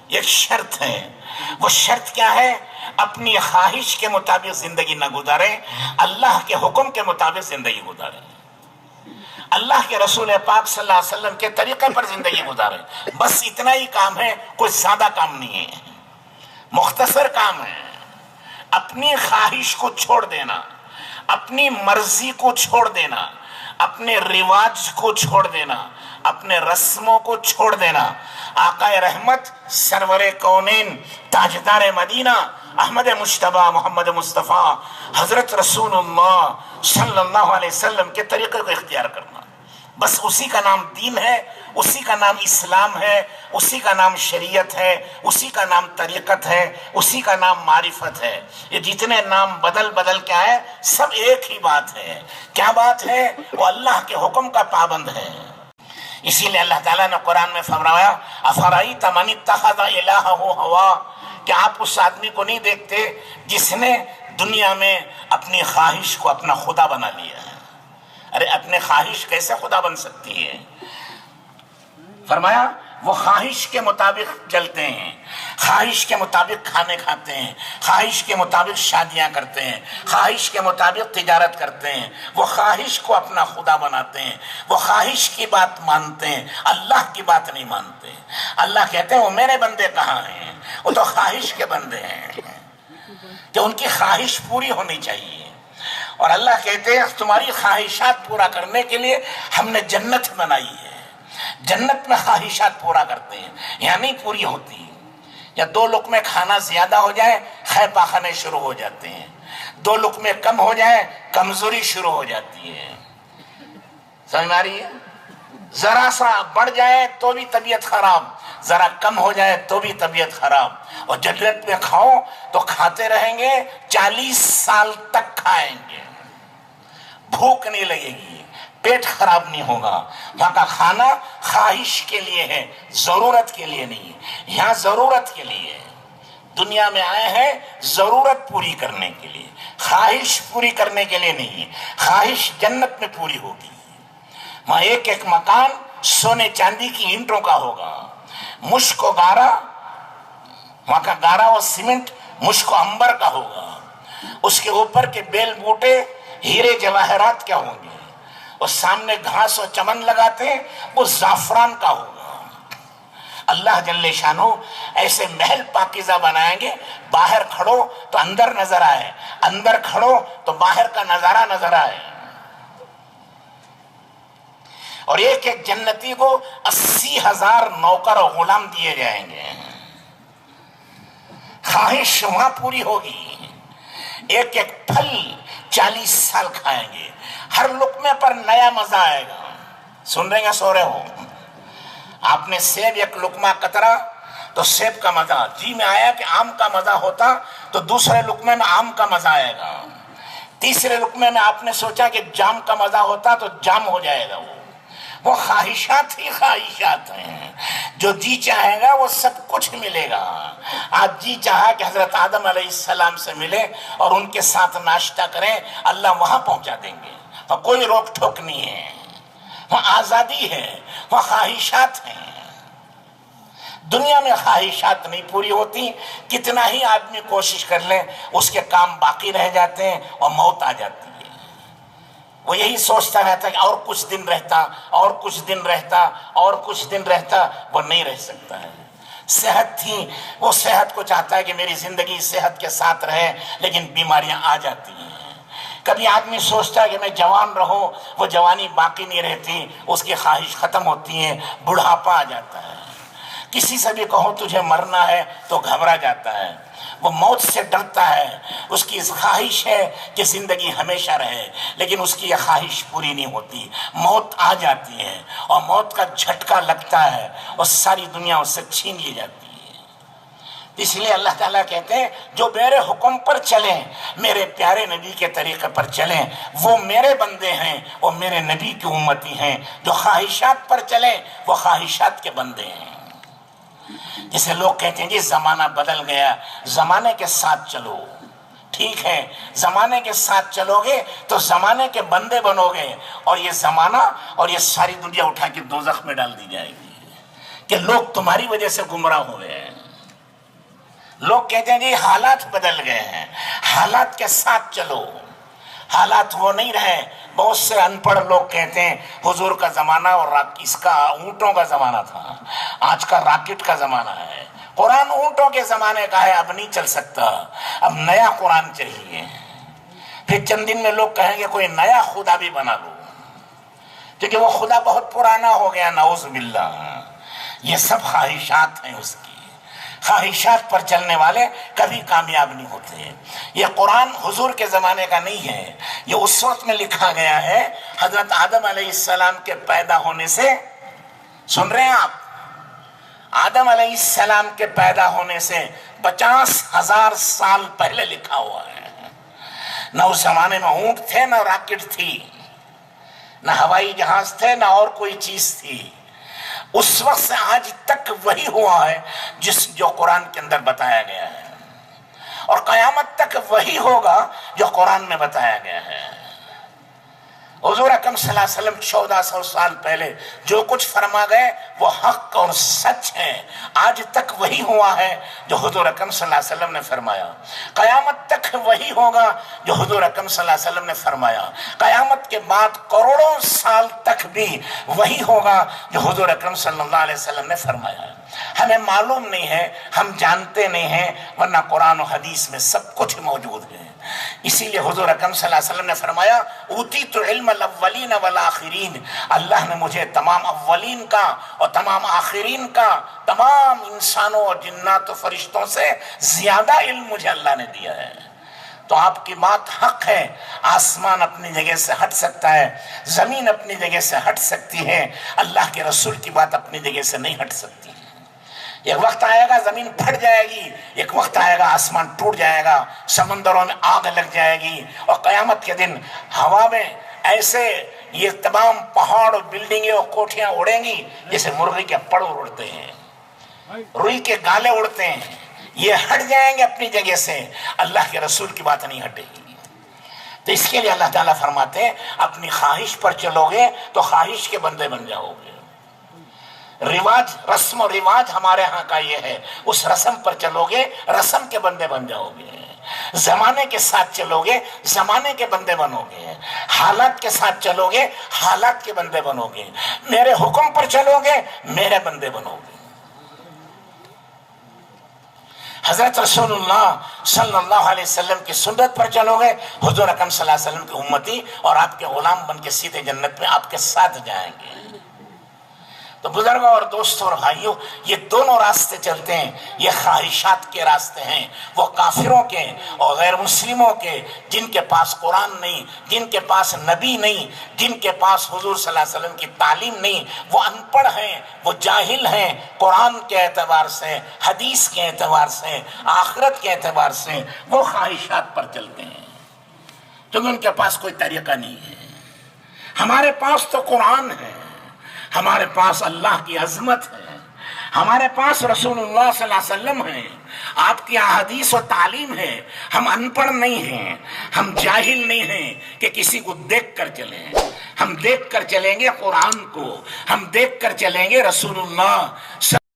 ایک شرط ہے. وہ شرط کیا ہے؟ اپنی خواہش کے مطابق زندگی نہ گزاریں، اللہ کے حکم کے مطابق زندگی گزاریں، اللہ کے رسول پاک صلی اللہ علیہ وسلم کے طریقے پر زندگی گزاریں. بس اتنا ہی کام ہے، کوئی زیادہ کام نہیں ہے، مختصر کام ہے. اپنی خواہش کو چھوڑ دینا، اپنی مرضی کو چھوڑ دینا، اپنے رواج کو چھوڑ دینا، اپنے رسموں کو چھوڑ دینا. آقا رحمت سرور کونین تاجدار مدینہ احمد مجتبی محمد مصطفیٰ حضرت رسول اللہ صلی اللہ علیہ وسلم کے طریقے کو اختیار کرنا. بس اسی کا نام دین ہے، اسی کا نام اسلام ہے، اسی کا نام شریعت ہے، اسی کا نام طریقت ہے، اسی کا نام معرفت ہے. یہ جتنے نام بدل بدل کے آئے سب ایک ہی بات ہے. کیا بات ہے؟ وہ اللہ کے حکم کا پابند ہے. اسی لیے اللہ تعالیٰ نے قرآن میں فرمایا افرأیت من اتخذ الہہ ہوا، کہ آپ اس آدمی کو نہیں دیکھتے جس نے دنیا میں اپنی خواہش کو اپنا خدا بنا لیا ہے. ارے اپنے خواہش کیسے خدا بن سکتی ہے؟ فرمایا وہ خواہش کے مطابق چلتے ہیں، خواہش کے مطابق کھانے کھاتے ہیں، خواہش کے مطابق شادیاں کرتے ہیں، خواہش کے مطابق تجارت کرتے ہیں. وہ خواہش کو اپنا خدا بناتے ہیں، وہ خواہش کی بات مانتے ہیں، اللہ کی بات نہیں مانتے. اللہ کہتے ہیں وہ میرے بندے کہاں ہیں؟ وہ تو خواہش کے بندے ہیں کہ ان کی خواہش پوری ہونی چاہیے. اور اللہ کہتے ہیں تمہاری خواہشات پورا کرنے کے لیے ہم نے جنت بنائی ہے. جنت میں خواہشات پورا کرتے ہیں، یعنی پوری ہوتی ہے. یا 2 لقمے کھانا زیادہ ہو جائے خے پاخانے شروع ہو جاتے ہیں، 2 لقمے کم ہو جائے کمزوری شروع ہو جاتی ہے. سمجھ میں آ رہی ہے؟ ذرا سا بڑھ جائے تو بھی طبیعت خراب، ذرا کم ہو جائے تو بھی طبیعت خراب. اور جنت میں کھاؤ تو کھاتے رہیں گے، 40 سال تک کھائیں گے، بھوک نہیں لگے گی، پیٹ خراب نہیں ہوگا. وہاں کا کھانا خواہش کے لیے ہے، ضرورت کے لیے نہیں. یہاں ضرورت کے لیے ہے. دنیا میں آئے ہیں ضرورت پوری کرنے کے لیے، خواہش پوری کرنے کے لیے نہیں. خواہش جنت میں پوری ہوگی. وہاں ایک ایک مکان سونے چاندی کی اینٹوں کا ہوگا. مشک و گارا، وہاں کا گارا و سیمنٹ مشک و عنبر کا ہوگا. اس کے اوپر کے بیل بوٹے ہیرے جواہرات کیا ہوں گے. اور سامنے گھاس و چمن لگاتے ہیں وہ زعفران کا ہوگا. اللہ جل شانہ ایسے محل پاکیزہ بنائیں گے، باہر کھڑو تو اندر نظر آئے، اندر کھڑو تو باہر کا نظارہ نظر آئے. اور ایک ایک جنتی کو 80,000 نوکر و غلام دیے جائیں گے. خواہش وہاں پوری ہوگی. ایک ایک پھل 40 سال کھائیں گے، ہر لقمے پر نیا مزہ آئے گا. سن رہے ہیں سو رہے ہو؟ آپ نے سیب ایک لقمہ کترا تو سیب کا مزہ جی میں آیا کہ آم کا مزہ ہوتا تو دوسرے لقمے میں آم کا مزہ آئے گا. تیسرے لقمے میں آپ نے سوچا کہ جام کا مزہ ہوتا تو جام ہو جائے گا. وہ خواہشات ہی خواہشات ہیں. جو جی چاہے گا وہ سب کچھ ملے گا. آج جی چاہا کہ حضرت آدم علیہ السلام سے ملے اور ان کے ساتھ ناشتہ کریں، اللہ وہاں پہنچا دیں گے. وہاں کوئی روک ٹھوک نہیں ہے، وہاں آزادی ہے، وہاں خواہشات ہیں. دنیا میں خواہشات نہیں پوری ہوتی. کتنا ہی آدمی کوشش کر لیں اس کے کام باقی رہ جاتے ہیں اور موت آ جاتی ہے. وہ یہی سوچتا رہتا کہ اور کچھ دن رہتا، اور کچھ دن رہتا، اور کچھ دن رہتا. وہ نہیں رہ سکتا ہے. صحت تھی، وہ صحت کو چاہتا ہے کہ میری زندگی صحت کے ساتھ رہے، لیکن بیماریاں آ جاتی ہیں. کبھی آدمی سوچتا ہے کہ میں جوان رہوں، وہ جوانی باقی نہیں رہتی، اس کی خواہش ختم ہوتی ہے، بڑھاپا آ جاتا ہے. کسی سے بھی کہو تجھے مرنا ہے تو گھبرا جاتا ہے. وہ موت سے ڈرتا ہے. اس کی خواہش ہے کہ زندگی ہمیشہ رہے، لیکن اس کی یہ خواہش پوری نہیں ہوتی. موت آ جاتی ہے اور موت کا جھٹکا لگتا ہے اور ساری دنیا اس سے چھین لی جاتی ہے. اس لیے اللہ تعالیٰ کہتے ہیں جو میرے حکم پر چلیں، میرے پیارے نبی کے طریقے پر چلیں، وہ میرے بندے ہیں، وہ میرے نبی کی امتی ہیں. جو خواہشات پر چلیں وہ خواہشات کے بندے ہیں. جسے لوگ کہتے ہیں جی زمانہ بدل گیا، زمانے کے ساتھ چلو. ٹھیک ہے، زمانے کے ساتھ چلو گے تو زمانے کے بندے بنو گے، اور یہ زمانہ اور یہ ساری دنیا اٹھا کے دوزخ میں ڈال دی جائے گی. کہ لوگ تمہاری وجہ سے گمراہ ہوئے ہیں. لوگ کہتے ہیں جی حالات بدل گئے ہیں، حالات کے ساتھ چلو. حالات وہ نہیں رہے. بہت سے ان پڑھ لوگ کہتے ہیں حضور کا زمانہ اور اس کا اونٹوں کا زمانہ تھا، آج کا راکٹ کا زمانہ ہے. قرآن اونٹوں کے زمانے کا ہے، اب نہیں چل سکتا، اب نیا قرآن چاہیے. پھر چند دن میں لوگ کہیں گے کوئی نیا خدا بھی بنا لو، کیونکہ وہ خدا بہت پرانا ہو گیا. نعوذ باللہ. یہ سب خواہشات ہیں اس کی. خواہشات پر چلنے والے کبھی کامیاب نہیں ہوتے. یہ قرآن حضور کے زمانے کا نہیں ہے، یہ اس وقت میں لکھا گیا ہے حضرت آدم علیہ السلام کے پیدا ہونے سے. سن رہے ہیں آپ؟ آدم علیہ السلام کے پیدا ہونے سے 50,000 سال پہلے لکھا ہوا ہے. نہ اس زمانے میں اونٹ تھے، نہ راکٹ تھی، نہ ہوائی جہاز تھے، نہ اور کوئی چیز تھی. اس وقت سے آج تک وہی ہوا ہے جو قرآن کے اندر بتایا گیا ہے، اور قیامت تک وہی ہوگا جو قرآن میں بتایا گیا ہے. حضور اکرم صلی اللہ علیہ وسلم 1400 سال پہلے جو کچھ فرما گئے وہ حق اور سچ ہے. آج تک وہی ہوا ہے جو حضور اکرم صلی اللہ علیہ وسلم نے فرمایا. قیامت تک وہی ہوگا جو حضور اکرم صلی اللہ علیہ وسلم نے فرمایا. قیامت کے بعد کروڑوں سال تک بھی وہی ہوگا جو حضور اکرم صلی اللہ علیہ وسلم نے فرمایا. ہمیں معلوم نہیں ہے، ہم جانتے نہیں ہیں، ورنہ قرآن و حدیث میں سب کچھ موجود ہے. اسی لیے حضور اکرم صلی اللہ علیہ وسلم نے فرمایا اوتیت علم الاولین والآخرین. اللہ نے مجھے تمام اولین کا اور تمام آخرین کا، تمام انسانوں اور جنات و فرشتوں سے زیادہ علم مجھے اللہ نے دیا ہے. تو آپ کی بات حق ہے. آسمان اپنی جگہ سے ہٹ سکتا ہے، زمین اپنی جگہ سے ہٹ سکتی ہے، اللہ کے رسول کی بات اپنی جگہ سے نہیں ہٹ سکتی. ایک وقت آئے گا زمین پھٹ جائے گی، ایک وقت آئے گا آسمان ٹوٹ جائے گا، سمندروں میں آگ لگ جائے گی، اور قیامت کے دن ہوا میں ایسے یہ تمام پہاڑ اور بلڈنگیں اور کوٹھیاں اڑیں گی جیسے مرغی کے پڑ اڑتے ہیں، روئی کے گالے اڑتے ہیں. یہ ہٹ جائیں گے اپنی جگہ سے، اللہ کے رسول کی بات نہیں ہٹے گی. تو اس کے لیے اللہ تعالیٰ فرماتے ہیں اپنی خواہش پر چلو گے تو خواہش کے بندے بن جاؤ گے. رواج، رسم و رواج ہمارے ہاں کا یہ ہے، اس رسم پر چلو گے رسم کے بندے بن جاؤ گے. زمانے کے ساتھ چلو گے زمانے کے بندے بنو گے. حالات کے ساتھ چلو گے حالات کے بندے بنو گے. میرے حکم پر چلو گے میرے بندے بنو گے. حضرت رسول اللہ صلی اللہ علیہ وسلم کی سنت پر چلو گے حضور اکرم صلی اللہ علیہ وسلم کی امتی اور آپ کے غلام بن کے سیدھے جنت میں آپ کے ساتھ جائیں گے. تو بزرگوں اور دوستوں اور بھائیوں، یہ دونوں راستے چلتے ہیں. یہ خواہشات کے راستے ہیں، وہ کافروں کے اور غیر مسلموں کے، جن کے پاس قرآن نہیں، جن کے پاس نبی نہیں، جن کے پاس حضور صلی اللہ علیہ وسلم کی تعلیم نہیں. وہ ان پڑھ ہیں، وہ جاہل ہیں قرآن کے اعتبار سے، حدیث کے اعتبار سے، آخرت کے اعتبار سے. وہ خواہشات پر چلتے ہیں کیونکہ ان کے پاس کوئی طریقہ نہیں ہے. ہمارے پاس تو قرآن ہے، ہمارے پاس اللہ کی عظمت ہے، ہمارے پاس رسول اللہ صلی اللہ علیہ وسلم ہے، آپ کی احادیث و تعلیم ہے. ہم ان پڑھ نہیں ہیں، ہم جاہل نہیں ہیں کہ کسی کو دیکھ کر چلیں. ہم دیکھ کر چلیں گے قرآن کو، ہم دیکھ کر چلیں گے رسول اللہ